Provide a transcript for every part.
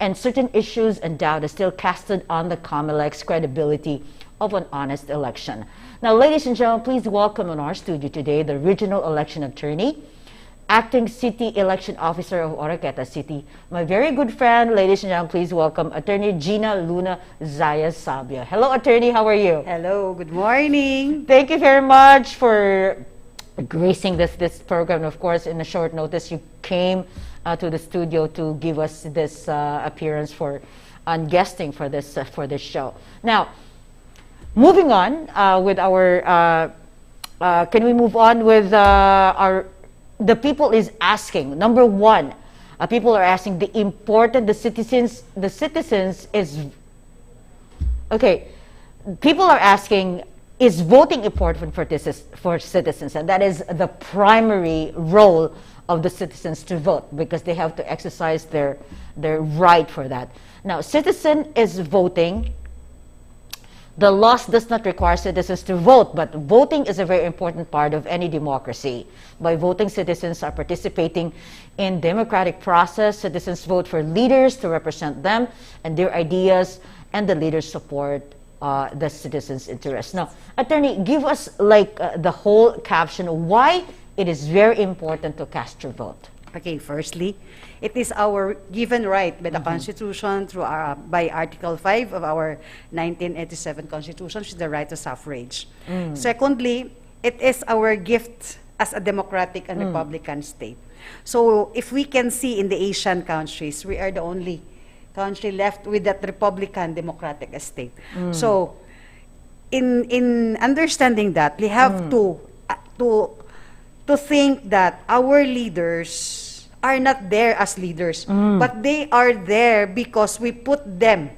and certain issues and doubt is still casted on the COMELEC's credibility of an honest election. Now, ladies and gentlemen, please welcome in our studio today the regional election attorney, acting city election officer of Oroqueta City, my very good friend. Ladies and gentlemen, please welcome Attorney Gina Luna Zayas Sabia. Hello, attorney. How are you? Hello. Good morning. Thank you very much for gracing this program. Of course, in a short notice, you came to the studio to give us this appearance and guesting for this show. Now, moving on with our, can we move on with the people is asking, number one, people are asking the citizens is, okay, people are asking, is voting important for citizens? And that is the primary role of the citizens to vote, because they have to exercise their right for that. Now, citizen is voting. The laws does not require citizens to vote, but voting is a very important part of any democracy. By voting, citizens are participating in democratic process. Citizens vote for leaders to represent them and their ideas, and the leaders support the citizens' interests. Now, attorney, give us the whole caption, why it is very important to cast your vote. Okay, firstly, it is our given right by the Constitution through by Article 5 of our 1987 Constitution, which is the right to suffrage. Secondly, it is our gift as a democratic and republican state. So if we can see in the Asian countries, we are the only country left with that republican democratic state. So in understanding that, we have to think that our leaders are not there as leaders, but they are there because we put them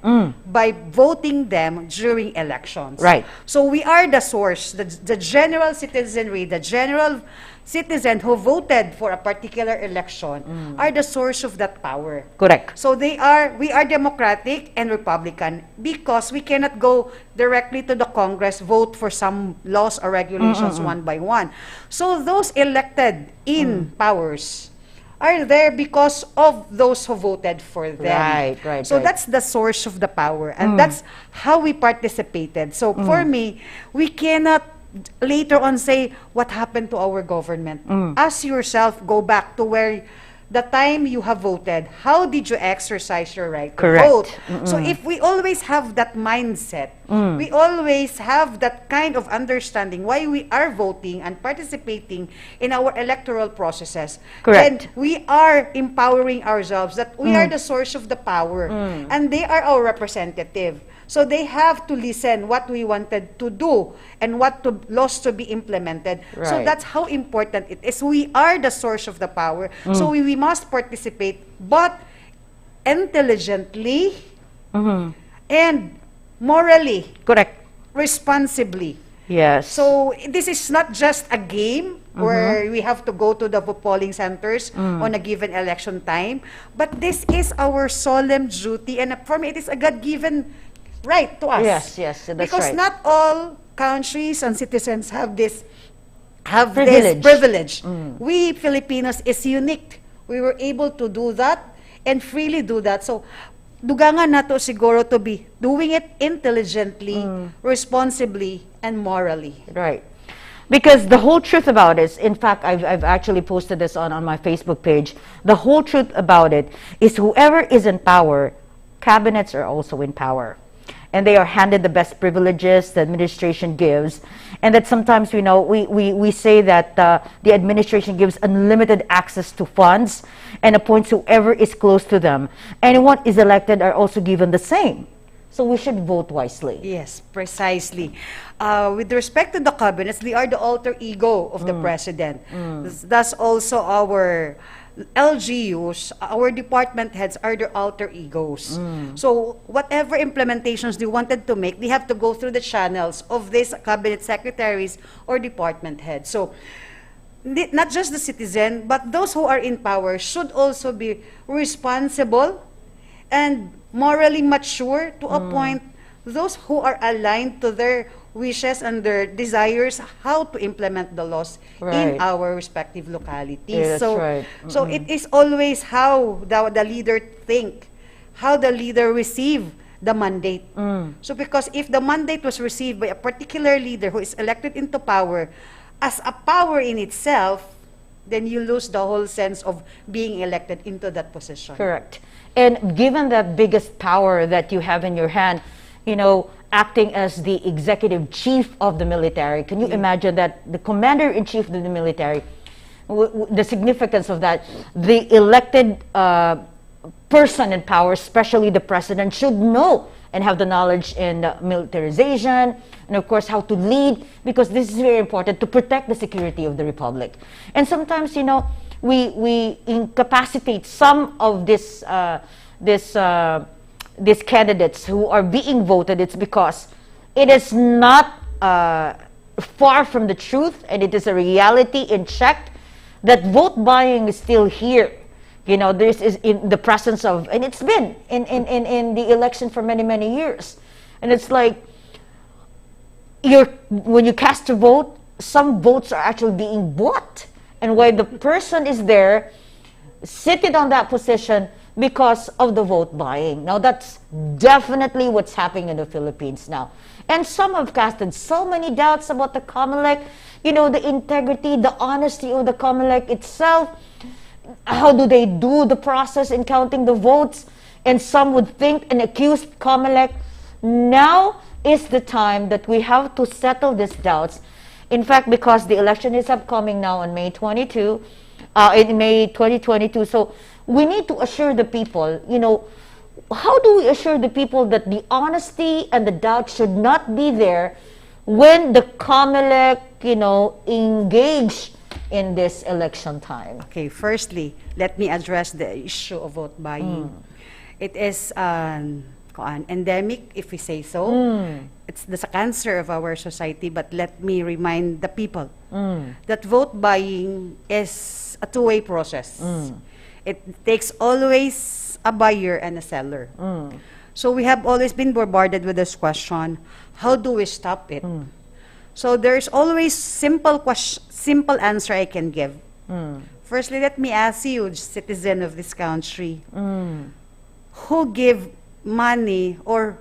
by voting them during elections. Right. So we are the source, the general citizenry, the general citizen who voted for a particular election are the source of that power. Correct. So we are democratic and republican because we cannot go directly to the Congress, vote for some laws or regulations one by one. So those elected in powers are there because of those who voted for them. Right. So that's the source of the power, and that's how we participated. So for me, we cannot later on say what happened to our government. Ask yourself, go back to where the time you have voted, how did you exercise your right to vote? So if we always have that mindset, we always have that kind of understanding why we are voting and participating in our electoral processes, then we are empowering ourselves that we are the source of the power and they are our representative. So they have to listen what we wanted to do and what laws to be implemented. Right. So that's how important it is. We are the source of the power. So we must participate, but intelligently and morally. Correct. Responsibly. Yes. So this is not just a game where we have to go to the polling centers on a given election time, but this is our solemn duty, and for me it is a God-given right to us. Yes, that's because right. not all countries and citizens have this Privilege. this privilege. We Filipinos is unique. We were able to do that and freely do that. So dugangan nato siguro to be doing it intelligently, responsibly, and morally. Right. Because the whole truth about it, in fact, I've actually posted this on my Facebook page. The whole truth about it is whoever is in power, cabinets are also in power. And they are handed the best privileges the administration gives. And that sometimes, we say that the administration gives unlimited access to funds and appoints whoever is close to them. Anyone is elected are also given the same. So we should vote wisely. Yes, precisely. With respect to the cabinets, they are the alter ego of the president. That's also our LGUs, our department heads are their alter egos. So whatever implementations they wanted to make, they have to go through the channels of these cabinet secretaries or department heads. So not just the citizen, but those who are in power should also be responsible and morally mature to appoint those who are aligned to their wishes and their desires, how to implement the laws in our respective localities. Yeah, so right. so it is always how the leader think, how the leader received the mandate. So because if the mandate was received by a particular leader who is elected into power as a power in itself, then you lose the whole sense of being elected into that position. Correct. And given that biggest power that you have in your hand, you know, acting as the executive chief of the military, can you imagine that the commander-in-chief of the military, the significance of that, the elected person in power, especially the president, should know and have the knowledge in militarization and of course how to lead, because this is very important to protect the security of the republic. And sometimes, you know, we incapacitate some of these candidates who are being voted. It's because it is not far from the truth, and it is a reality in check that vote buying is still here. You know, this is in the presence of, and it's been in the election for many, many years. And it's like, when you cast a vote, some votes are actually being bought. And why the person is there, sitting on that position because of the vote buying. Now, that's definitely what's happening in the Philippines now. And some have casted so many doubts about the COMELEC, you know, the integrity, the honesty of the COMELEC itself. How do they do the process in counting the votes? And some would think and accuse COMELEC. Now is the time that we have to settle these doubts. In fact, because the election is upcoming now on May 22, in May 2022. So we need to assure the people, you know, how do we assure the people that the honesty and the doubt should not be there when the COMELEC, you know, engage in this election time? Okay, firstly, let me address the issue of vote buying. It is an endemic, if we say so. It's the cancer of our society, but let me remind the people that vote buying is a two-way process. It takes always a buyer and a seller. So we have always been bombarded with this question, how do we stop it? So there's always simple answer I can give. Firstly, let me ask you, citizen of this country, who give money or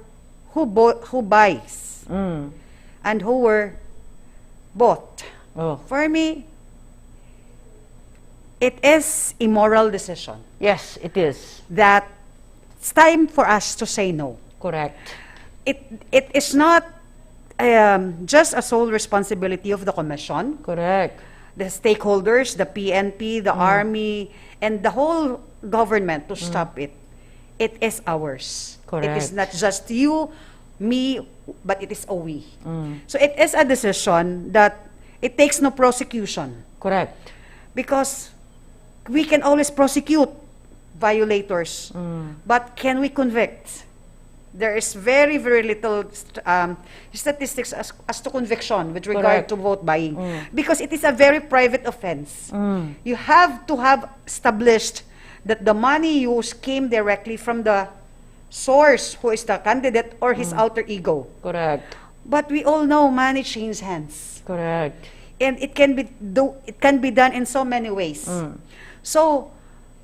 who buys and who were bought? For me, it is a moral decision. Yes, it is. That it's time for us to say no. Correct. It is not just a sole responsibility of the commission. Correct. The stakeholders, the PNP, the army, and the whole government to stop it. It is ours. Correct. It is not just you, me, but it is a we. So it is a decision that it takes no prosecution. Correct. Because we can always prosecute violators, but can we convict? There is very, very little statistics as to conviction with regard to vote buying, because it is a very private offense. You have to have established that the money used came directly from the source, who is the candidate or his alter ego. Correct. But we all know money changes hands. Correct. And it can be done in so many ways. So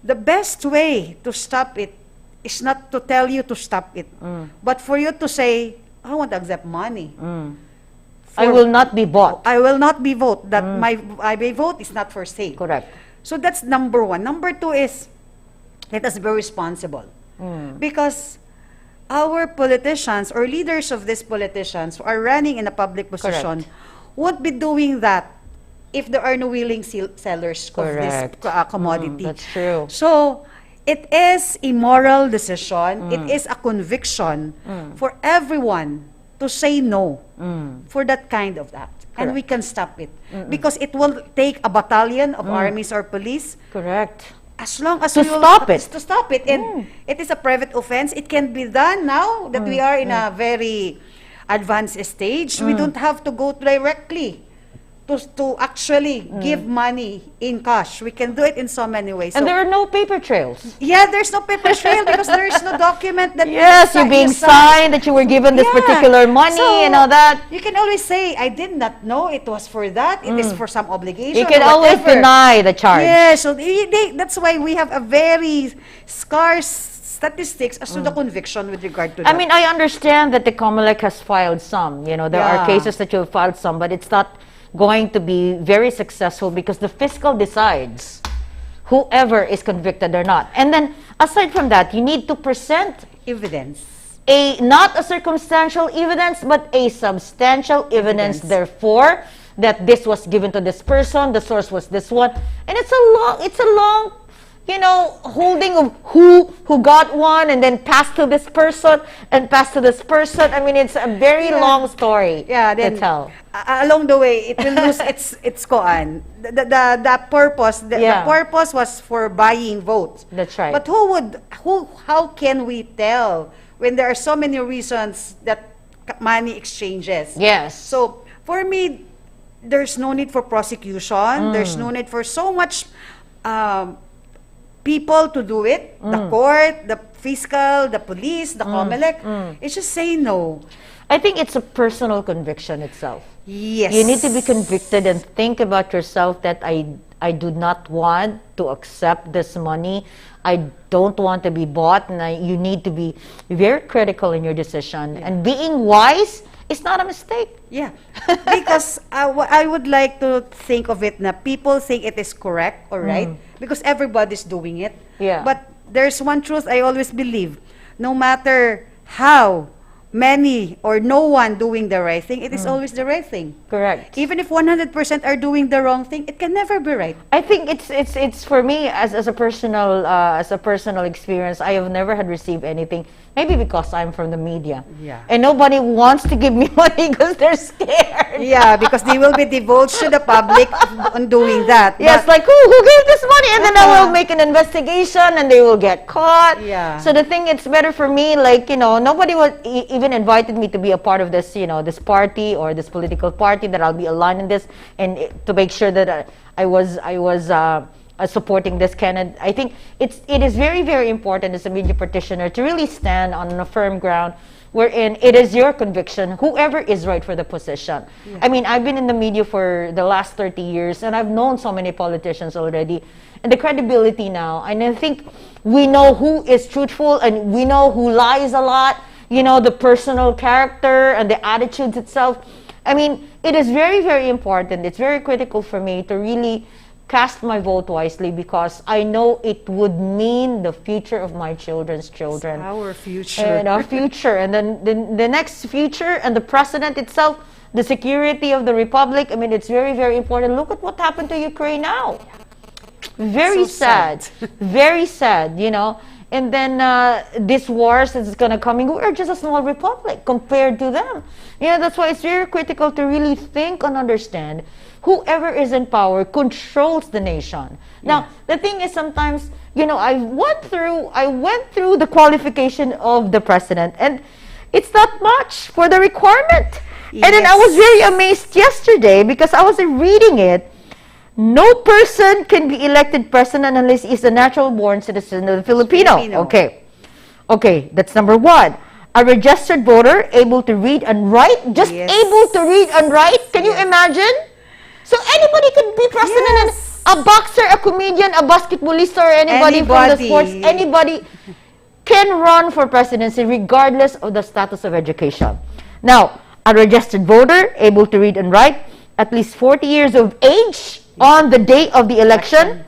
the best way to stop it is not to tell you to stop it, but for you to say, I won't accept money. I will not be bought. I will not be vote. That my vote is not for sale. Correct. So that's number one. Number two is, let us be responsible. Because our politicians or leaders of these politicians who are running in a public position won't be doing that if there are no willing sellers of this commodity. That's true. So it is a moral decision. It is a conviction for everyone to say no for that kind of act. And we can stop it. Because it will take a battalion of armies or police. Correct. As long as To stop it. And it is a private offense. It can be done now that we are in a very advanced stage. We don't have to go directly to actually give money in cash. We can do it in so many ways. And So, there are no paper trails. yeah, there's no paper trail because there is no document that Yes, you're being signed that you were given this Yeah. particular money So, and all that. You can always say, I did not know it was for that. It is for some obligation. You can or always whatever. deny the charge. Yeah, so that's why we have a very scarce statistics as to the conviction with regard to I that. mean, I understand that the COMELEC has filed some. You know, there are cases that you've filed some, but it's not going to be very successful because the fiscal decides whoever is convicted or not. And then, aside from that, you need to present Evidence. not a circumstantial evidence, but a substantial evidence, therefore, that this was given to this person, the source was this one. And it's a long, you know, holding of who got one and then passed to this person and passed to this person. I mean, it's a very long story to tell. Along the way, it will lose its koan. The purpose, the purpose was for buying votes. That's right. But how can we tell when there are so many reasons that money exchanges? Yes. So for me, there's no need for prosecution. There's no need for so much people to do it. The court, the fiscal, the police, the COMELEC. It's just say no. I think it's a personal conviction itself. Yes. You need to be convicted and think about yourself that I do not want to accept this money. I don't want to be bought, and you need to be very critical in your decision. And being wise is not a mistake. Yeah, because I would like to think of it na people think it is correct or right because everybody's doing it. Yeah. But there's one truth I always believe: no matter how many or no one doing the right thing, it is always the right thing. Correct. Even if 100% are doing the wrong thing, it can never be right. I think it's for me as a personal experience. I have never had received anything. Maybe because I'm from the media. Yeah. And nobody wants to give me money because they're scared. Yeah, because they will be divulged to the public on doing that. Yes, But- like who gave this money? And then I will make an investigation and they will get caught. Yeah. So the thing, it's better for me, like, you know, nobody would even invited me to be a part of this, you know, this party or this political party that I'll be aligned in this, and to make sure that I was supporting this candidate. I think it is very, very important as a media practitioner to really stand on a firm ground wherein it is your conviction, whoever is right for the position. Yeah. I mean, I've been in the media for the last 30 years, and I've known so many politicians already, and the credibility now, and I think we know who is truthful, and we know who lies a lot, you know, the personal character and the attitudes itself. I mean, it is very, very important. It's very critical for me to really cast my vote wisely because I know it would mean the future of my children's children. It's our future. And our future. And then the next future and the president itself, the security of the republic. I mean, it's very, very important. Look at what happened to Ukraine now. Very So sad. Very sad, you know. And then this wars is going to come in. We're just a small republic compared to them. You know, that's why it's very critical to really think and understand whoever is in power controls the nation. Now, the thing is sometimes, you know, I went through the qualification of the president, and it's not much for the requirement. Yes. And then I was very amazed yesterday because I was reading it. No person can be elected president unless he's a natural-born citizen of the Filipino. Okay, that's number one. A registered voter, able to read and write, just able to read and write. Can you imagine? So anybody can be president, and a boxer, a comedian, a basketballist, or anybody from the sports, anybody can run for presidency regardless of the status of education. Now, a registered voter, able to read and write, at least 40 years of age on the day of the election,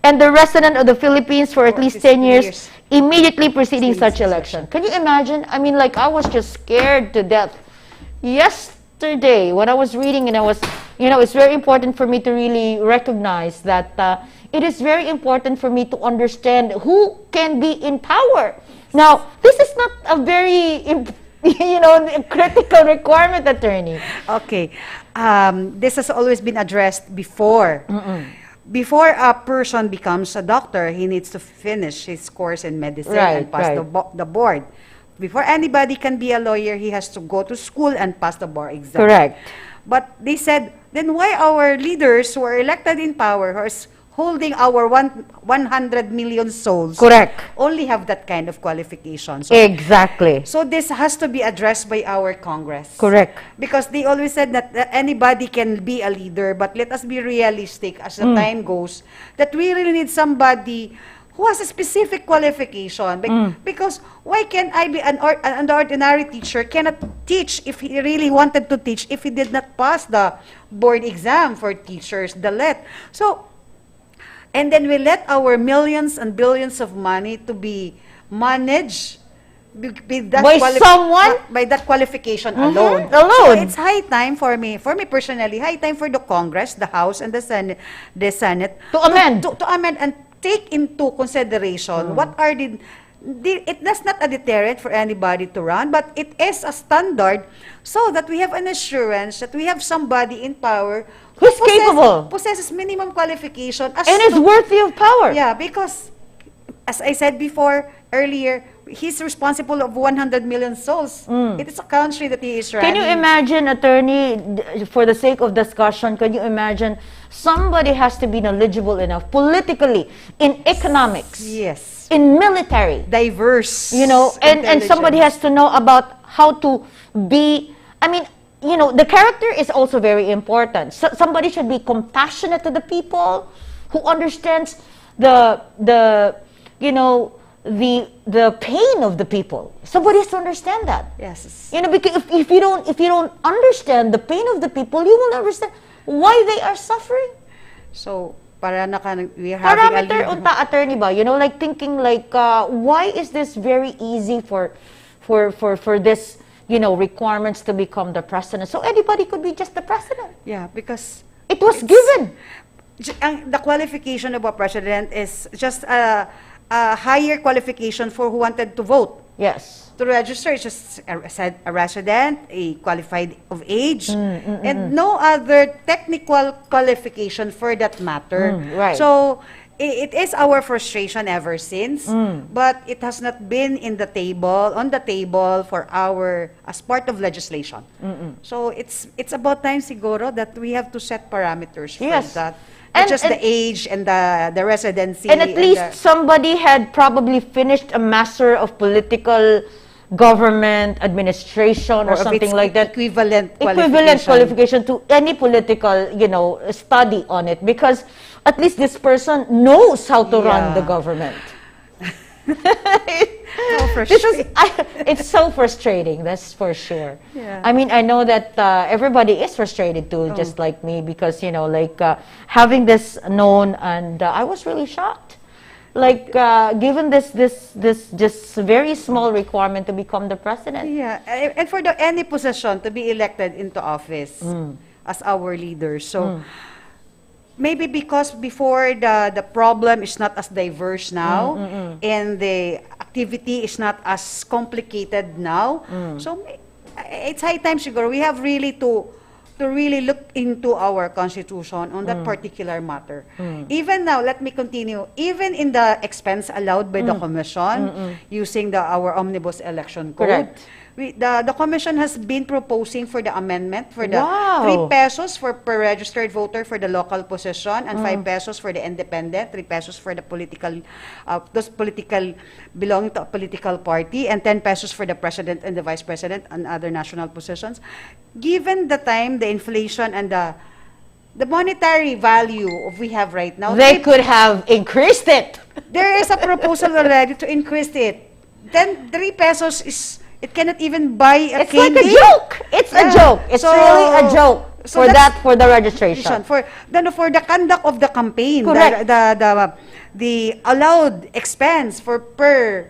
and the resident of the Philippines for at least 10 years immediately preceding such election. Can you imagine? I mean, like, I was just scared to death yesterday when I was reading, and I was, you know, it's very important for me to really recognize that it is very important for me to understand who can be in power. Now, this is not a very, you know, critical requirement, attorney. Okay. This has always been addressed before. Before a person becomes a doctor, he needs to finish his course in medicine and pass the board. Before anybody can be a lawyer, he has to go to school and pass the bar exam. Correct. But they said, then why our leaders who are elected in power, who are holding our 100 million souls, only have that kind of qualification? So, exactly. So this has to be addressed by our Congress. Correct. Because they always said that anybody can be a leader, but let us be realistic as the time goes, that we really need somebody who has a specific qualification. Because why can I be an ordinary teacher cannot teach if he really wanted to teach if he did not pass the board exam for teachers, the LET. So, and then we let our millions and billions of money to be managed by that qualification alone. So it's high time for me personally, high time for the Congress, the House, and the Senate to amend. To amend and take into consideration what are it does not a deterrent for anybody to run, but it is a standard so that we have an assurance that we have somebody in power who's capable, possesses minimum qualification, and is worthy of power. Yeah, because as I said earlier, he's responsible of 100 million souls. It is a country that he is running. Can you imagine, attorney, for the sake of discussion, can you imagine somebody has to be knowledgeable enough politically, in economics, yes, in military, diverse, and somebody has to know about how to be, the character is also very important. So somebody should be compassionate to the people, who understands the pain of the people. Somebody has to understand that. Yes. Because if you don't understand the pain of the people, you won't understand why they are suffering. So, we are having parameter unta attorney ba? Like thinking why is this very easy for this, requirements to become the president? So anybody could be just the president. Yeah, because it was given. The qualification of a president is just a higher qualification for who wanted to vote. Yes. To register, it's just a resident, a qualified of age, and no other technical qualification for that matter. Right. So, it is our frustration ever since, but it has not been on the table for as part of legislation. So, it's about time siguro that we have to set parameters for that. And just the age and the residency. And at least somebody had probably finished a master of political government administration or something like that. Equivalent qualification to any political, study on it. Because at least this person knows how to run the government. So frustrating. It's so frustrating, that's for sure. Yeah. I know that everybody is frustrated too, just like me, because having this known, and I was really shocked. Given this just very small requirement to become the president. Yeah, and for any position to be elected into office as our leader. So. Maybe because before the problem is not as diverse now, and the activity is not as complicated now. So it's high time siguro we have really to really look into our constitution on that particular matter. Even now, let me continue. Even in the expense allowed by the commission using our omnibus election code. Correct. The commission has been proposing for the amendment for the 3 pesos per registered voter for the local position, and 5 pesos for the independent, 3 pesos for the those belonging to a political party, and 10 pesos for the president and the vice president and other national positions. Given the time, the inflation, and the monetary value we have right now, they could have increased it. There is a proposal already to increase it. Then 3 pesos it cannot even buy a candy. It's like a joke. It's a joke. It's really a joke for the registration. For the conduct of the campaign, correct. The allowed expense per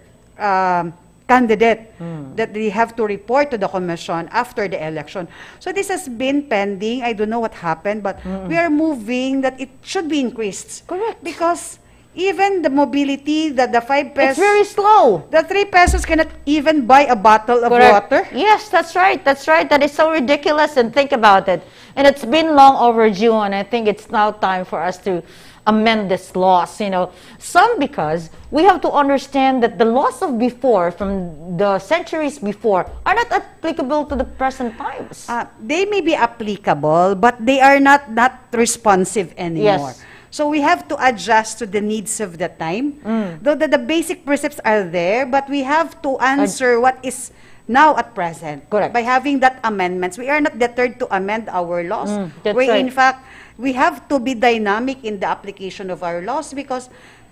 candidate that they have to report to the commission after the election. So this has been pending. I don't know what happened, but we are moving that it should be increased. Correct. Because even the mobility, the 5 pesos... It's very slow. The 3 pesos cannot even buy a bottle of water. Yes, that's right. That's right. That is so ridiculous, and think about it. And it's been long overdue, and I think it's now time for us to amend this laws, Some because we have to understand that the laws of before, from the centuries before, are not applicable to the present times. They may be applicable, but they are not responsive anymore. Yes. So we have to adjust to the needs of the time. Though the basic precepts are there, but we have to answer what is now at present. Correct. By having that amendments. We are not deterred to amend our laws. That's right. In fact, we have to be dynamic in the application of our laws, because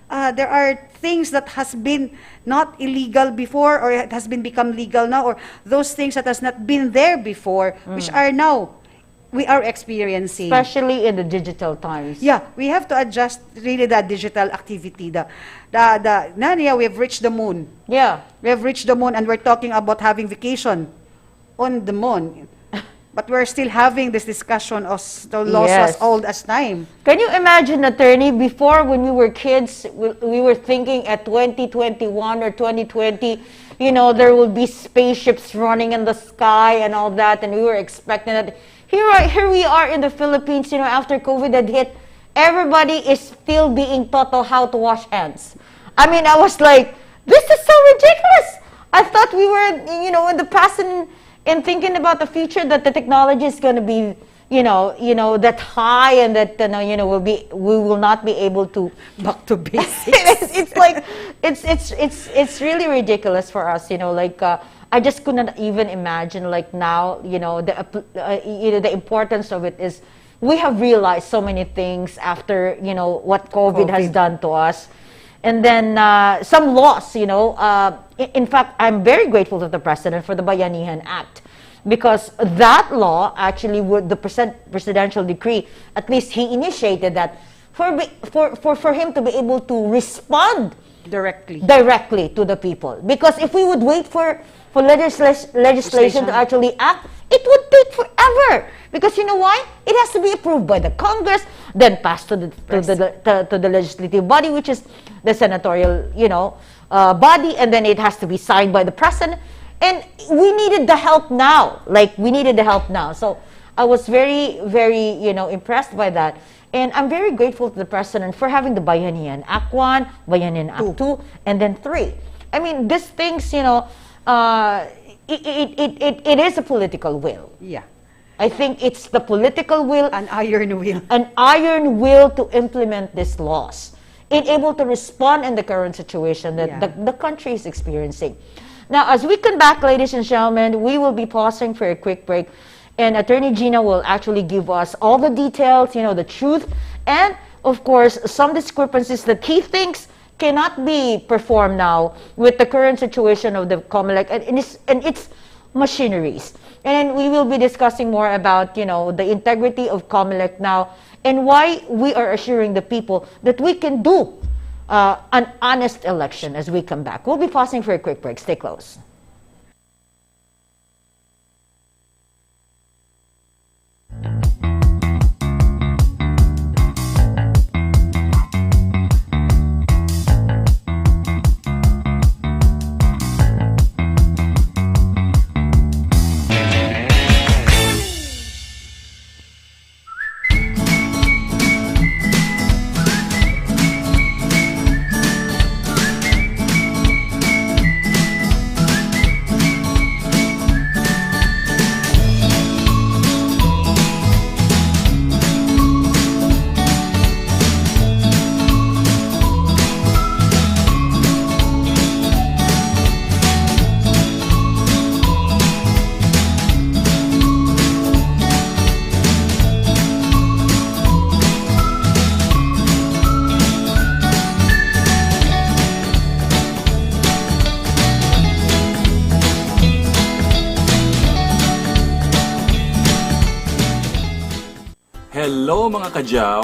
there are things that has been not illegal before, or it has been become legal now, or those things that has not been there before, which are now we are experiencing. Especially in the digital times. Yeah, we have to adjust really the digital activity. Nania, we've reached the moon. Yeah. We have reached the moon, and we're talking about having vacation on the moon. But we're still having this discussion of the laws Yes. as old as time. Can you imagine, attorney, before when we were kids, we were thinking at 2021 or 2020, you know, there will be spaceships running in the sky and all that, and we were expecting that. Here we are in the Philippines, you know, after COVID had hit, everybody is still being taught how to wash hands. I mean, I was like, this is so ridiculous. I thought we were, you know, in the past and thinking about the future, that the technology is going to be, you know, that high, and that, you know, we will not be able to Back to basics. it's like, it's really ridiculous for us, you know, like, I just couldn't even imagine, like, now, you know, the importance of it is we have realized so many things after, you know, what COVID has done to us. And then some laws, you know, in fact, I'm very grateful to the President for the Bayanihan Act, because that law actually would, the presidential decree, at least he initiated that for him to be able to respond directly to the people. Because if we would wait for legislation to actually act, it would take forever. Because you know why? It has to be approved by the Congress, then passed to the legislative body, which is the senatorial, you know, body, and then it has to be signed by the President. And we needed the help now. Like, we needed the help now. So I was very, very, you know, impressed by that. And I'm very grateful to the President for having the Bayanihan Act 1, Bayanihan Act 2, and then 3. I mean, these things, you know, it is a political will. Yeah. I think it's the political will. An iron will. An iron will to implement these laws. And able to respond in the current situation that the country is experiencing. Now, as we come back, ladies and gentlemen, we will be pausing for a quick break. And Attorney Gina will actually give us all the details, you know, the truth, and, of course, some discrepancies that he thinks cannot be performed now with the current situation of the COMELEC and its machineries. And we will be discussing more about, you know, the integrity of COMELEC now and why we are assuring the people that we can do an honest election as we come back. We'll be pausing for a quick break. Stay close. Hello mga kadyaw!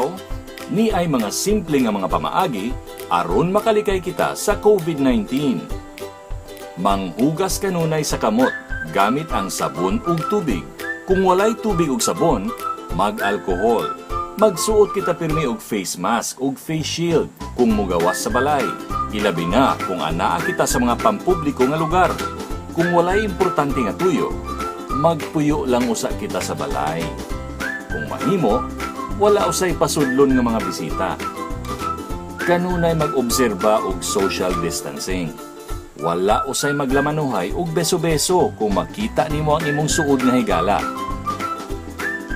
Ni ay mga simple nga mga pamaagi aron makalikay kita sa COVID-19. Manghugas kanunay sa kamot gamit ang sabon ug tubig. Kung walay tubig ug sabon, mag-alkohol. Magsuot kita pirmi og face mask ug face shield kung mugawas sa balay. Ilabi nga kung anaa kita sa mga pampubliko nga lugar. Kung walay importante nga tuyo, magpuyo lang usa kita sa balay. Kung mahimo, wala usay pasudlon nga mga bisita. Kanunay mag-obserba og social distancing. Wala usay maglamanuhay og beso-beso kung makita nimo ang imong suod nga higala.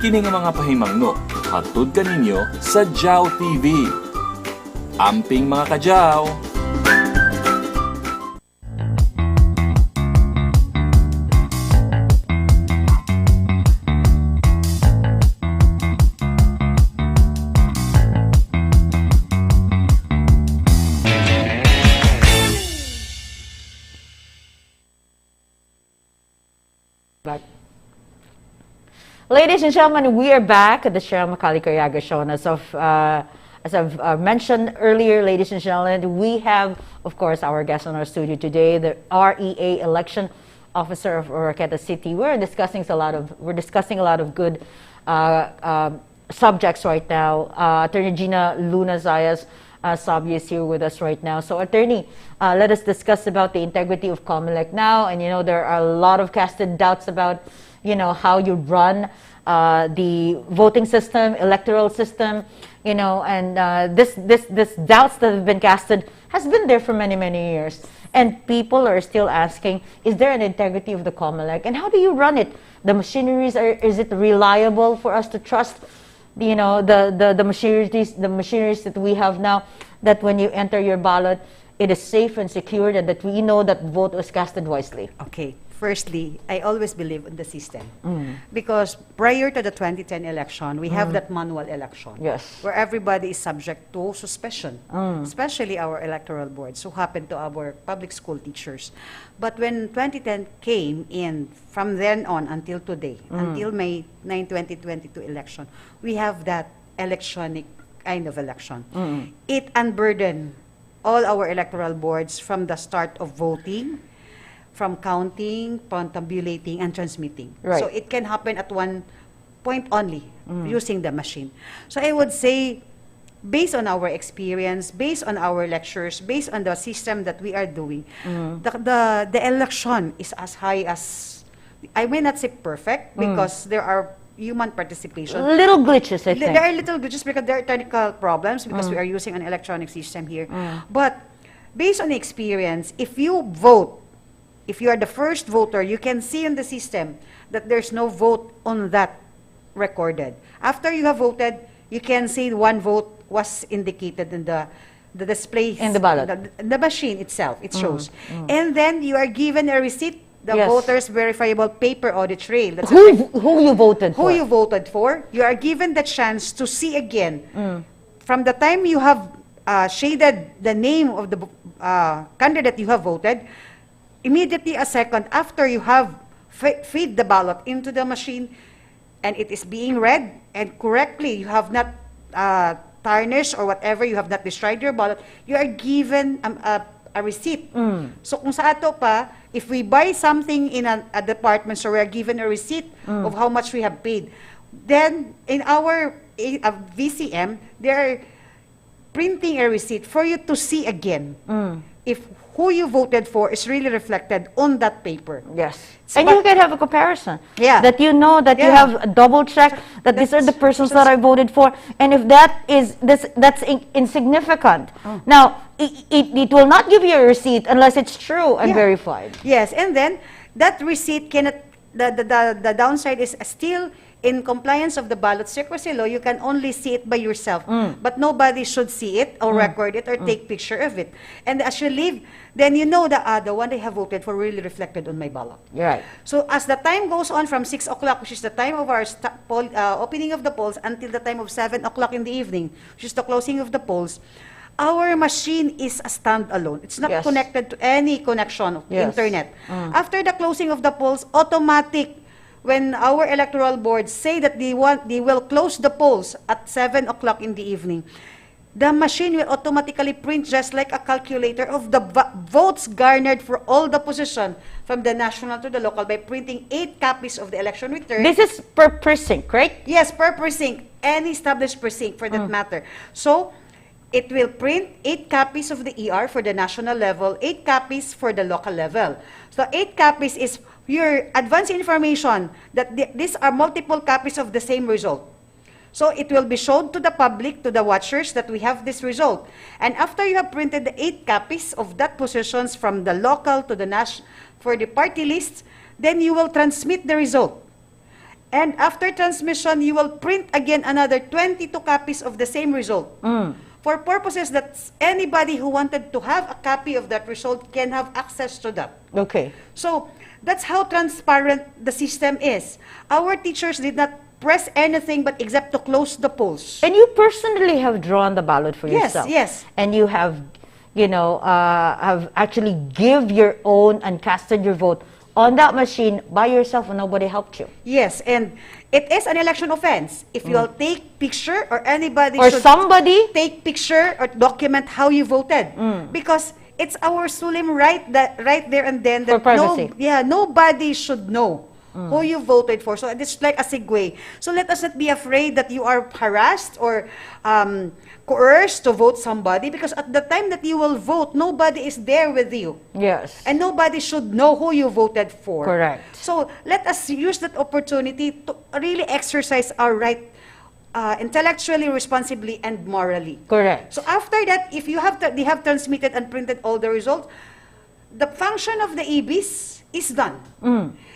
Kini nga mga pahimangno, hatod kaninyo sa Jao TV. Amping mga kadyaw! Back. Ladies and gentlemen, we are back at the Chyrel Macale Cariaga show. And as I've mentioned earlier, ladies and gentlemen, we have, of course, our guest on our studio today, the REA election officer of Oroqueta City. We're discussing a lot of good subjects right now. Attorney Gina Luna Zayas Sabi is here with us right now. So, Attorney, let us discuss about the integrity of COMELEC now. And there are a lot of casted doubts about how you run the voting system, electoral system, and this doubts that have been casted has been there for many, many years. And people are still asking, is there an integrity of the COMELEC? And how do you run it? The machineries, is it reliable for us to trust, the machineries that we have now, that when you enter your ballot, it is safe and secure, and that we know that vote was casted wisely? Okay. Firstly, I always believe in the system. Because prior to the 2010 election, we have that manual election. Yes. Where everybody is subject to suspicion, especially our electoral boards who happen to our public school teachers. But when 2010 came in, from then on until today, until May 9, 2022 election, we have that electronic kind of election. It unburdened all our electoral boards from the start of voting, from counting, from tabulating, and transmitting. Right. So it can happen at one point only, using the machine. So I would say, based on our experience, based on our lectures, based on the system that we are doing, the election is as high as, I may not say perfect, because there are human participation. Little glitches, I think. There are little glitches because there are technical problems, because we are using an electronic system here. But based on the experience, if you vote, if you are the first voter, you can see in the system that there's no vote on that recorded. After you have voted, you can see one vote was indicated in the display. In the ballot. The machine itself, it shows. And then you are given a receipt, the voter's verifiable paper audit trail. That's who you voted for. Who you voted for. You are given the chance to see again. From the time you have shaded the name of the candidate you have voted, immediately a second after you have feed the ballot into the machine and it is being read and correctly, you have not tarnished or whatever, you have not destroyed your ballot, you are given a receipt. So kung sa ato pa, if we buy something in a department, so we are given a receipt of how much we have paid, then in our VCM, they are printing a receipt for you to see again if who you voted for is really reflected on that paper. Yes. And you can have a comparison. Yeah. That you know that you have a double check that these are the persons that I voted for. And if that is, that's insignificant. Now, it will not give you a receipt unless it's true and verified. Yes. And then that receipt cannot, the downside is still in compliance of the ballot secrecy law, you can only see it by yourself. But nobody should see it or record it or take picture of it. And as you leave, then you know that the one I have voted for really reflected on my ballot. Right. So as the time goes on from 6 o'clock, which is the time of our opening of the polls, until the time of 7 o'clock in the evening, which is the closing of the polls, our machine is a standalone. It's not connected to any connection of internet. After the closing of the polls, automatic, when our electoral boards say that they will close the polls at 7 o'clock in the evening, the machine will automatically print just like a calculator of the votes garnered for all the position from the national to the local by printing 8 copies of the election return. This is per precinct, right? Yes, per precinct, any established precinct for that matter. So it will print 8 copies of the ER for the national level, 8 copies for the local level. So 8 copies is your advance information that these are multiple copies of the same result. So it will be shown to the public, to the watchers, that we have this result. And after you have printed the 8 copies of that positions from the local to the national for the party lists, then you will transmit the result. And after transmission, you will print again another 22 copies of the same result. For purposes that anybody who wanted to have a copy of that result can have access to that. Okay. So that's how transparent the system is. Our teachers did not press anything but except to close the polls. And you personally have drawn the ballot for yourself. Yes. And you have, have actually give your own and casted your vote on that machine by yourself and nobody helped you. Yes, and it is an election offense. If you'll take picture or anybody Or should somebody, take picture or document how you voted. Because it's our solemn right that right there and then For that privacy. nobody should know who you voted for. So it's like a segue. So let us not be afraid that you are harassed or coerced to vote somebody, because at the time that you will vote, nobody is there with you. yes. And nobody should know who you voted for. Correct. So let us use that opportunity to really exercise our right intellectually, responsibly, and morally. Correct. So after that, if you have they have transmitted and printed all the results, the function of the EBs is done.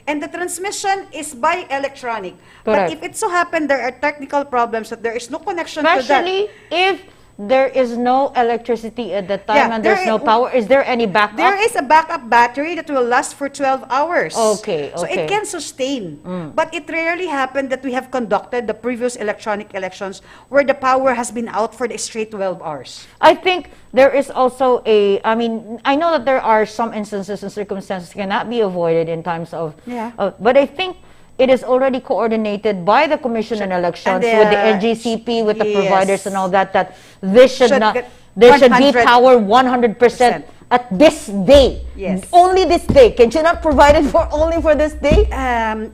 And the transmission is by electronic. Correct. But if it so happened there are technical problems that there is no connection to that. Especially if there is no electricity at the time Yeah, and there's no power, is there any backup? There is a backup battery that will last for 12 hours. Okay, So it okay. can sustain. But it rarely happened that we have conducted the previous electronic elections where the power has been out for the straight 12 hours. I think there is also I mean, I know that there are some instances and circumstances cannot be avoided in times of, Yeah. but I think it is already coordinated by the Commission on Elections with the NGCP, with the providers and all that, that this should not, get there should be 100% power 100% at this day. Yes. Only this day. Can you not provide it for only for this day?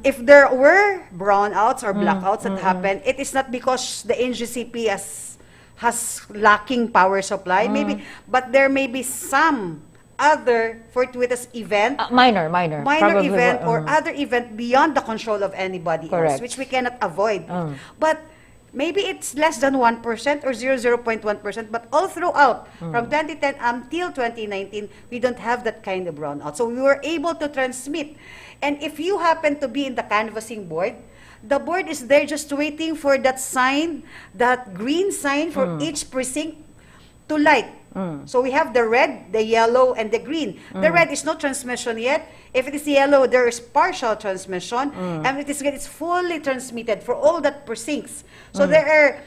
If there were brownouts or blackouts that happen, it is not because the NGCP has lacking power supply, maybe, but there may be some other fortuitous event, Minor probably, event or other event beyond the control of anybody Correct. else, which we cannot avoid. But maybe it's less than 1% or 0.1%, but all throughout, from 2010 until 2019, we don't have that kind of brownout. So we were able to transmit. And if you happen to be in the canvassing board, the board is there just waiting for that sign, that green sign for each precinct to light. So we have the red, the yellow, and the green. The red is no transmission yet. If it is yellow, there is partial transmission. And if it is red, it's fully transmitted for all that precincts. So there are,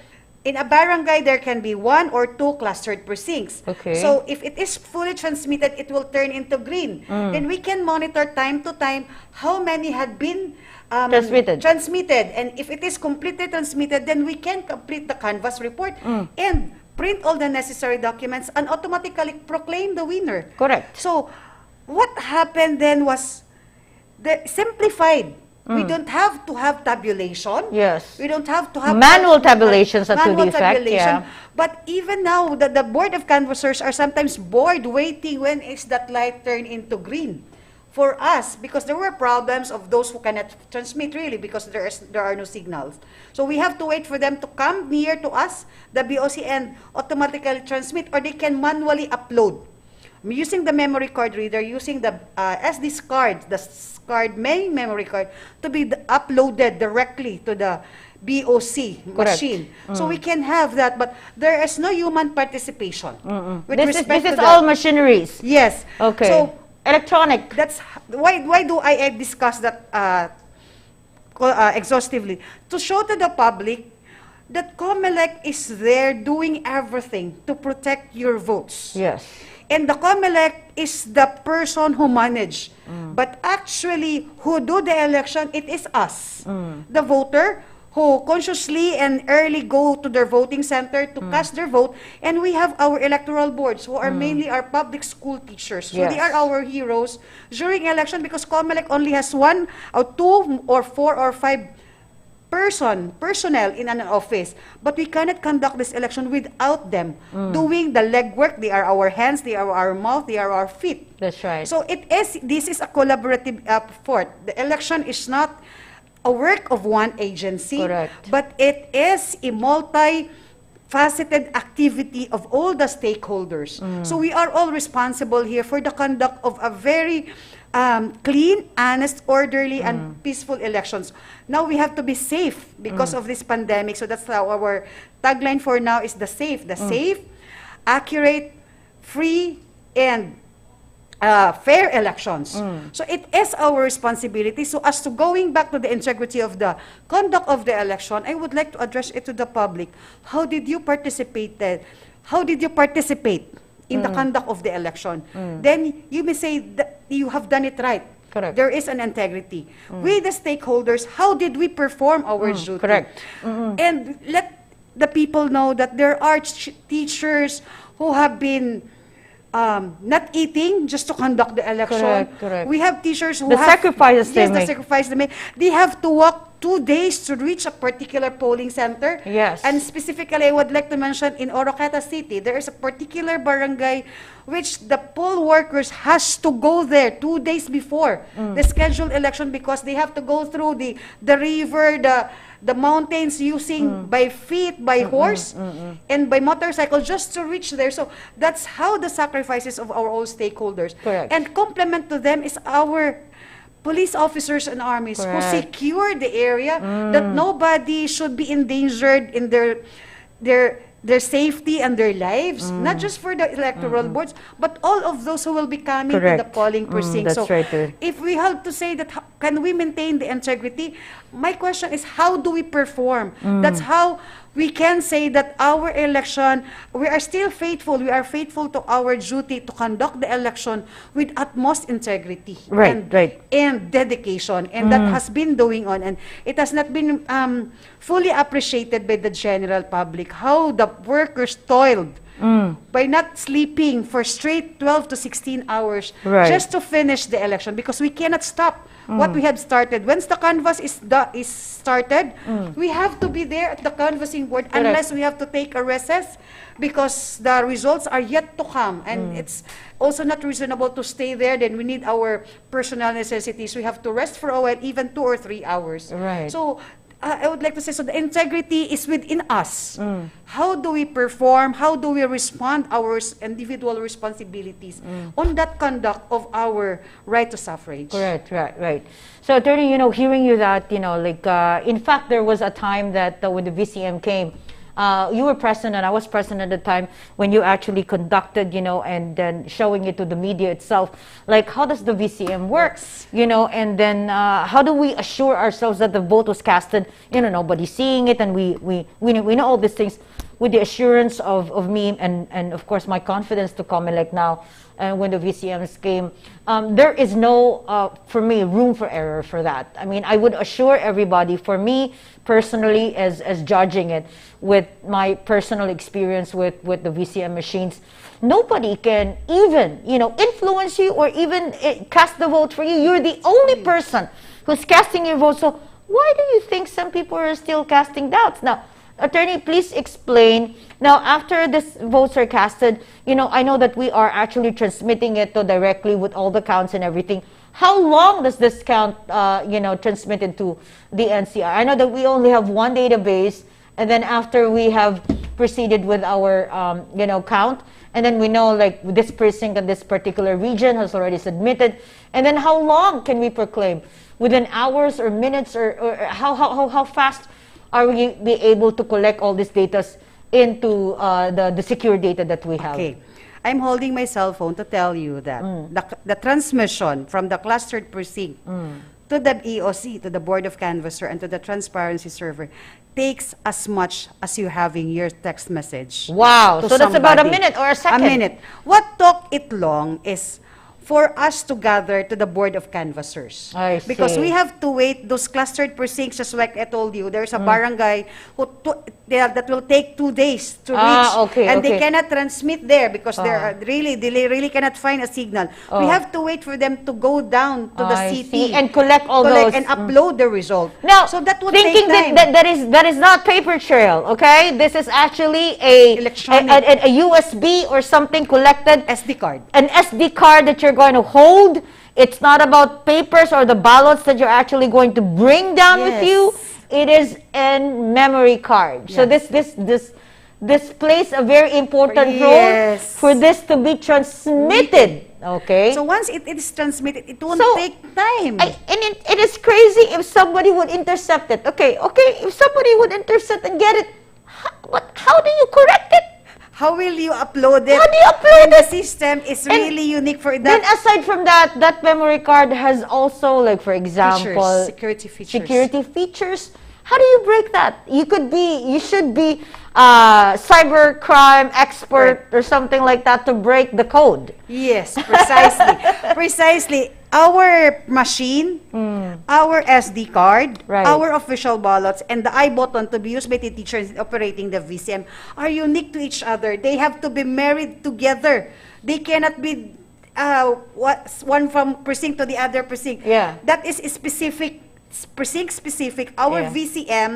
in a barangay, there can be 1 or 2 clustered precincts. Okay. So if it is fully transmitted, it will turn into green. Then we can monitor time to time how many had been transmitted. And if it is completely transmitted, then we can complete the canvas report and print all the necessary documents and automatically proclaim the winner. Correct. So what happened then was simplified. We don't have to have tabulation. Yes. We don't have to have Manual tabulations to manual the effect, tabulation. yeah. But even now, the board of canvassers are sometimes bored waiting when is that light turn into green. For us, because there were problems of those who cannot transmit really because there are no signals. So we have to wait for them to come near to us, the BOC, and automatically transmit, or they can manually upload. Using the memory card reader, using the SD card, the main memory card, to be uploaded directly to the BOC machine. So we can have that, but there is no human participation. With This respect is to all machineries. Yes. Okay. So electronic. that's why do I discuss that exhaustively? To show to the public that COMELEC is there doing everything to protect your votes. Yes. And the COMELEC is the person who manage. But actually, who do the election, it is us, the voter, who consciously and early go to their voting center to cast their vote. And we have our electoral boards, who are mainly our public school teachers. So they are our heroes during election, because COMELEC only has 1 or 2 or 4 or 5 personnel in an office. But we cannot conduct this election without them doing the legwork. They are our hands, they are our mouth, they are our feet. That's right. So this is a collaborative effort. The election is not a work of one agency, Correct. but it is a multi-faceted activity of all the stakeholders. So we are all responsible here for the conduct of a very clean, honest, orderly, and peaceful elections. Now we have to be safe because of this pandemic. So that's our tagline for now is the safe, accurate, free, and fair elections. So it is our responsibility. So as to going back to the integrity of the conduct of the election, I would like to address it to the public. How did you participate? How did you participate in the conduct of the election? Then you may say that you have done it right. Correct. there is an integrity. We, the stakeholders, how did we perform our duty? Correct. And let the people know that there are teachers who have been not eating just to conduct the election. Correct. We have teachers who The have sacrifices they the make. sacrifice they make. They have to walk 2 days to reach a particular polling center. Yes. And specifically, I would like to mention in Oroqueta City, there is a particular barangay which the poll workers has to go there 2 days before the scheduled election because they have to go through the river, the mountains using by feet, by horse, and by motorcycle just to reach there. So that's how the sacrifices of our all stakeholders. Correct. And complement to them is our police officers and armies who Correct. secure the area, that nobody should be endangered in their safety and their lives, not just for the electoral boards, but all of those who will be coming to the Correct. polling precinct. That's So right, too. if we have to say that, can we maintain the integrity? My question is, how do we perform? That's how we can say that our election, we are still faithful. We are faithful to our duty to conduct the election with utmost integrity and dedication. And that has been going on. And it has not been fully appreciated by the general public, how the workers toiled by not sleeping for straight 12 to 16 hours just to finish the election, because we cannot stop what we have started. Once the canvas is started, we have to be there at the canvassing board unless we have to take a recess because the results are yet to come, and it's also not reasonable to stay there. Then we need our personal necessities. We have to rest for a while, even 2 or 3 hours. Right. So I would like to say, so the integrity is within us. How do we perform? How do we respond our individual responsibilities on that conduct of our right to suffrage? Correct, right. So, Attorney, hearing you that, in fact, there was a time that when the VCM came, you were present and I was present at the time when you actually conducted, and then showing it to the media itself, like how does the VCM work, and then how do we assure ourselves that the vote was casted, nobody seeing it, and we know all these things with the assurance of me and of course my confidence to come in, like now, and when the VCMs came, there is no, for me, room for error for that. I mean, I would assure everybody, for me personally, as judging it with my personal experience with the VCM machines, nobody can even, influence you or even cast the vote for you. You're the only person who's casting your vote. So why do you think some people are still casting doubts? Now, Attorney, please explain. Now, after these votes are casted, I know that we are actually transmitting it directly with all the counts and everything. How long does this count, transmitted to the NCR? I know that we only have one database, and then after we have proceeded with our, count, and then we know like this precinct and this particular region has already submitted, and then how long can we proclaim? Within hours or minutes, or how fast are we be able to collect all these data into the secure data that we have? Okay. I'm holding my cell phone to tell you that the transmission from the clustered precinct to the EOC, to the Board of Canvasser, and to the transparency server takes as much as you having your text message. Wow. to So that's about a somebody. minute or a second. A minute. What took it long is for us to gather to the Board of Canvassers. I Because see. we have to wait those clustered precincts, just like I told you. There's a barangay that will take 2 days to reach. Okay, and they okay. cannot transmit there because they really cannot find a signal. We have to wait for them to go down to the I city. see. And collect all those. And upload the result. Now, so that would thinking take time. that is not paper trail, okay? This is actually a Electronic. a USB or something collected, SD card. an SD card that you're going to hold. It's not about papers or the ballots that you're actually going to bring down with you. It is a memory card. So this plays a very important role for this to be transmitted. Okay. So once it is transmitted, it won't So, take time. And it is crazy if somebody would intercept it. Okay, if somebody would intercept and get it, how do you correct it? How will you upload it? How do you upload The it? system is And really unique for Then that. aside from that, that memory card has also, like, for example, Security features. security features. How do you break that? You should be cyber crime expert or something like that to break the code. Yes, precisely. Precisely. our machine, our SD card, Right. our official ballots, and the I button to be used by the teachers operating the VCM are unique to each other. They have to be married together. They cannot be one from precinct to the other precinct. Yeah. That is precinct specific. Our Yeah. VCM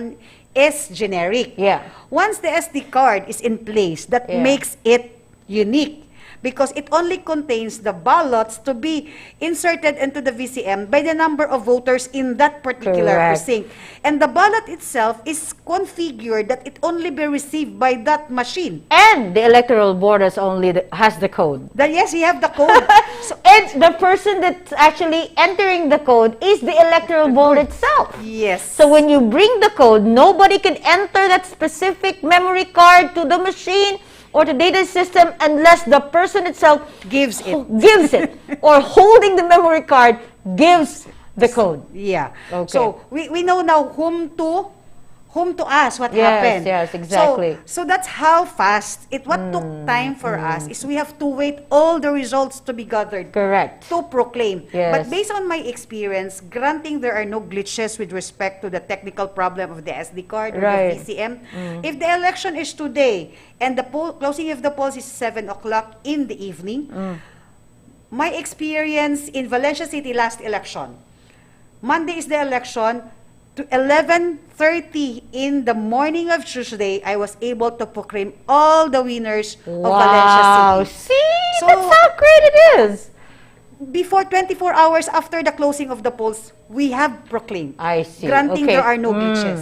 is generic. Yeah. Once the SD card is in place, that Yeah. makes it unique, because it only contains the ballots to be inserted into the VCM by the number of voters in that particular Correct. precinct. And the ballot itself is configured that it only be received by that machine. And the electoral board has the code. Yes, we have the code. So, And the person that's actually entering the code is the electoral board itself. yes. So when you bring the code, nobody can enter that specific memory card to the machine or the data system unless the person itself Gives it. gives it or holding the memory card gives the code. Yeah. Okay. So we know now whom to ask what Yes, happened. yes, exactly. So that's how fast what took time for us is we have to wait all the results to be gathered Correct. to proclaim. Yes. But based on my experience, granting there are no glitches with respect to the technical problem of the SD card or Right. the VCM, if the election is today and the closing of the polls is 7 o'clock in the evening, my experience in Valencia City last election, Monday is the election, to 11:30 in the morning of Tuesday, I was able to proclaim all the winners of Valencia Wow. City. See, So- that's how great it is. Before 24 hours after the closing of the polls, we have proclaimed. I see. Granting Okay. there are no glitches.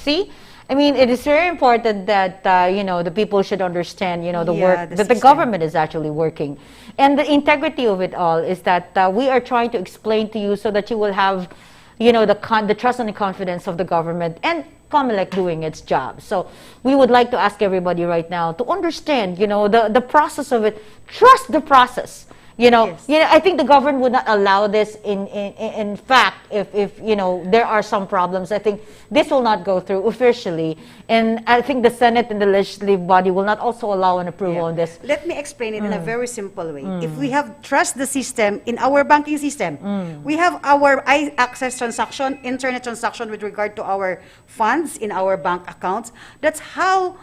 See, I mean, it is very important that the people should understand, the Yeah, work the that the system. government is actually working, and the integrity of it all is that we are trying to explain to you so that you will have, the trust and the confidence of the government and COMELEC doing its job. So we would like to ask everybody right now to understand, the process of it. Trust the process. Yes. I think the government would not allow this in fact if there are some problems. I think this will not go through officially, and I think the Senate and the legislative body will not also allow an approval Yeah. on this. Let me explain it in a very simple way. If we have trust the system in our banking system, we have our access transaction, internet transaction with regard to our funds in our bank accounts. That's how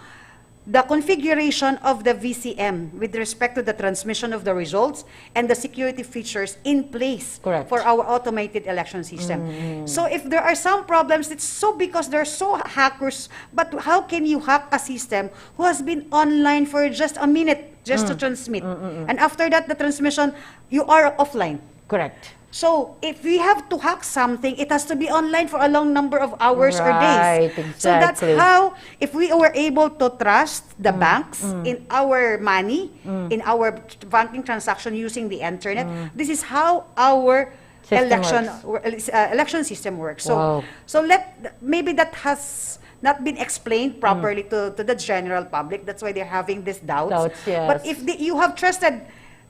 the configuration of the VCM with respect to the transmission of the results and the security features in place. Correct. For our automated election system. So if there are some problems, it's so because they're so hackers, but how can you hack a system who has been online for just a minute just to transmit? And after that, the transmission, you are offline. Correct. So if we have to hack something, it has to be online for a long number of hours or days. Right, So that's exactly. how, if we were able to trust the banks in our money, in our banking transaction using the internet, this is how our System election system works. So, Wow. so maybe that has not been explained properly to the general public. That's why they're having these doubts. Yes. But if you have trusted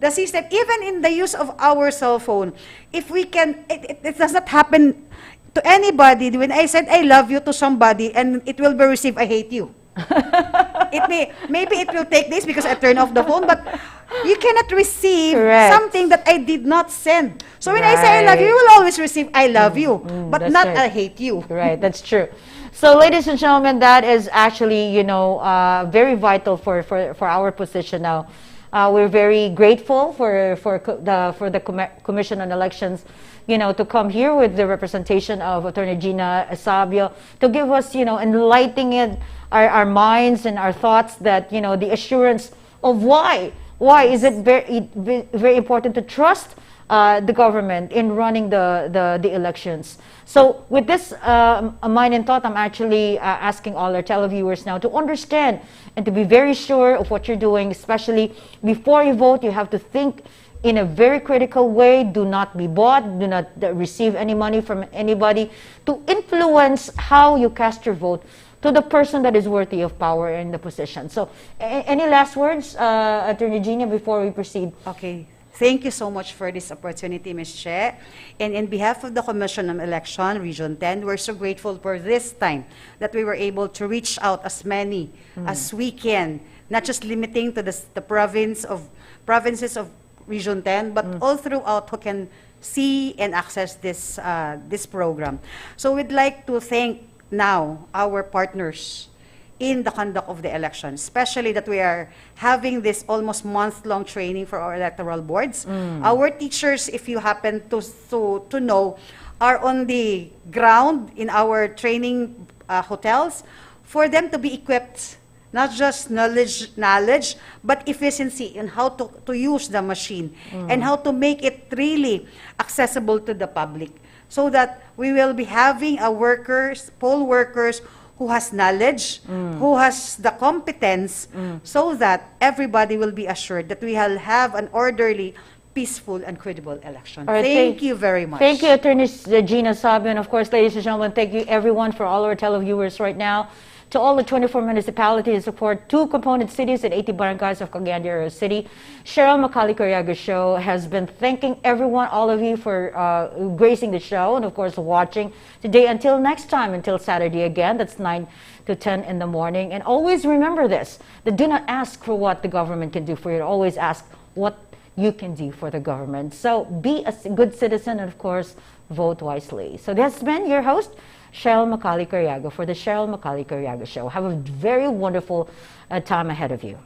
the system, even in the use of our cell phone, if we can, it does not happen to anybody. When I said I love you to somebody and it will be received, I hate you. Maybe it will take this because I turn off the phone, but you cannot receive Correct. something that I did not send. So when I say I love you, you will always receive I love you, but that's not right. I hate you. Right, that's true. So, ladies and gentlemen, that is actually, very vital for our position now. We're very grateful for the Commission on Elections, to come here with the representation of Attorney Gina Sabio to give us, enlightening our minds and our thoughts that, the assurance of why is it very important to trust the government in running the elections. So with this mind and thought, I'm actually asking all our televiewers now to understand and to be very sure of what you're doing, especially before you vote. You have to think in a very critical way. Do not be bought. Do not receive any money from anybody to influence how you cast your vote to the person that is worthy of power and the position. So any last words, Attorney Gina, before we proceed? Okay. Thank you so much for this opportunity, Ms. Che. And in behalf of the Commission on Election, Region 10, we're so grateful for this time that we were able to reach out as many as we can, not just limiting to the provinces of Region 10, but all throughout who can see and access this program. So we'd like to thank now our partners in the conduct of the election, especially that we are having this almost month-long training for our electoral boards. Our teachers, if you happen to know, are on the ground in our training hotels for them to be equipped, not just knowledge, but efficiency in how to use the machine and how to make it really accessible to the public, so that we will be having poll workers who has knowledge, who has the competence, so that everybody will be assured that we will have an orderly, peaceful, and credible election. All right, thank you very much. Thank you, Attorney Gina Sabio. And of course, ladies and gentlemen, thank you everyone for all our televiewers right now. To all the 24 municipalities support 2 component cities and 80 barangays of Cagayan City, Chyrel Macale Cariaga Show has been thanking everyone, all of you, for gracing the show and of course watching today. Until next time, until Saturday again, that's 9 to 10 in the morning. And always remember this, that do not ask for what the government can do for you, always ask what you can do for the government. So be a good citizen and of course vote wisely. So this has been your host, Chyrel Macale Cariaga, for the Chyrel Macale Cariaga Show. Have a very wonderful time ahead of you.